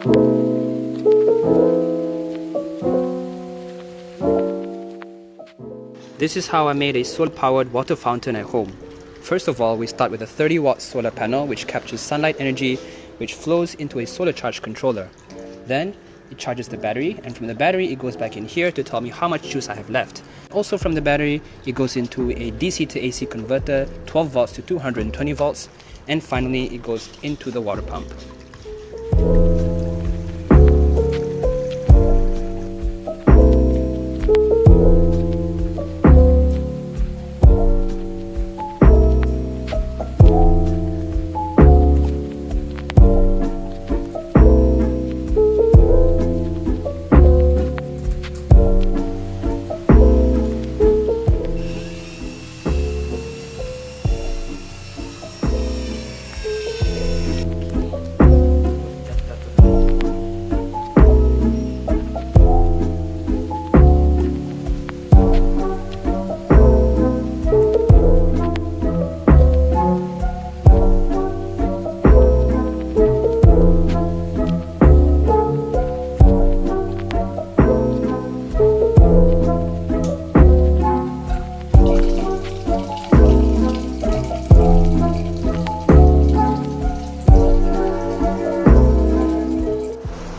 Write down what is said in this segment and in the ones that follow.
This is how I made a solar-powered water fountain at home. First of all, we start with a 30-watt solar panel which captures sunlight energy which flows into a solar charge controller. Then it charges the battery, and from the battery it goes back in here to tell me how much juice I have left. Also from the battery it goes into a DC to AC converter, 12 volts to 220 volts, and finally it goes into the water pump.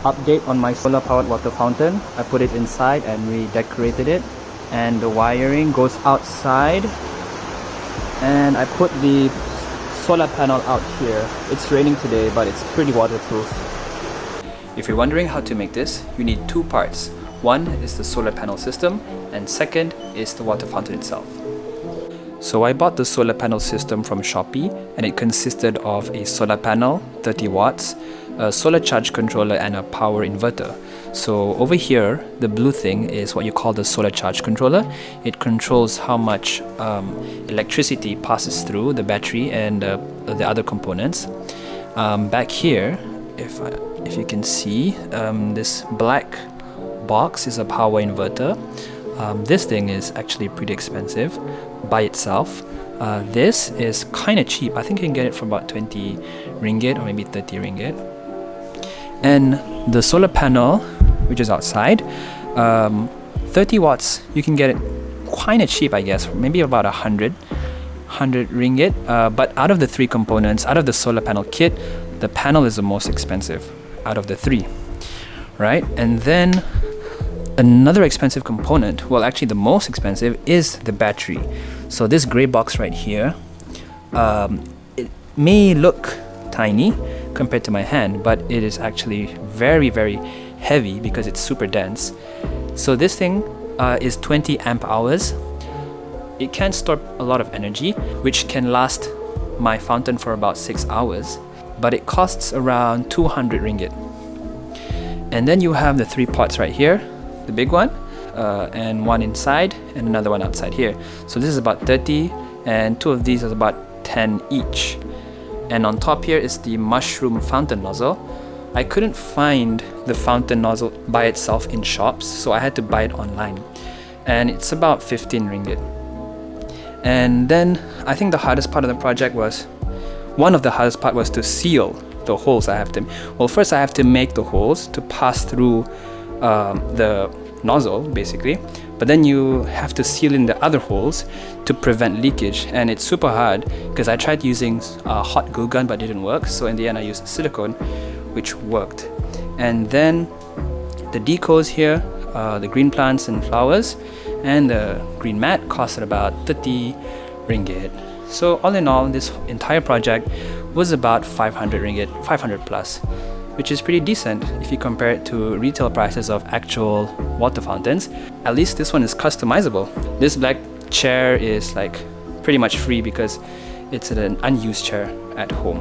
Update on my solar powered water fountain. I put it inside and redecorated it, and the wiring goes outside, and I put the solar panel out here. It's raining today, but it's pretty waterproof. If you're wondering how to make this, you need two parts. One is the solar panel system, and second is the water fountain itself. So I bought the solar panel system from Shopee, and it consisted of a solar panel, 30 watts, a solar charge controller, and a power inverter. So over here, the blue thing is what you call the solar charge controller. It controls how much electricity passes through the battery and the other components. Back here, if you can see, this black box is a power inverter. This thing is actually pretty expensive by itself. This is kind of cheap. I think you can get it for about 20 ringgit or maybe 30 ringgit. And the solar panel, which is outside, 30 watts, you can get it kind of cheap, I guess, maybe about 100 ringgit. But out of the three components, out of the solar panel kit, the panel is the most expensive out of the three, right? And then another expensive component, well, actually the most expensive, is the battery. So this gray box right here, it may look tiny compared to my hand, but it is actually very, very heavy because it's super dense. So this thing is 20 amp hours. It can store a lot of energy, which can last my fountain for about 6 hours, but it costs around 200 ringgit. And then you have the three pots right here, the big one, and one inside and another one outside here. So this is about 30, and two of these is about 10 each. And on top here is the mushroom fountain nozzle. I couldn't find the fountain nozzle by itself in shops, so I had to buy it online, and it's about 15 ringgit. And then I think the hardest part of the project was, one of the hardest part was to seal the holes. First I have to make the holes to pass through the nozzle basically, but then you have to seal in the other holes to prevent leakage, and it's super hard because I tried using a hot glue gun but it didn't work, so in the end I used silicone, which worked. And then the decos here, the green plants and flowers and the green mat costed about 30 ringgit. So all in all, this entire project was about 500 ringgit, 500 plus, which is pretty decent if you compare it to retail prices of actual water fountains. At least this one is customizable. This black chair is like pretty much free because it's an unused chair at home.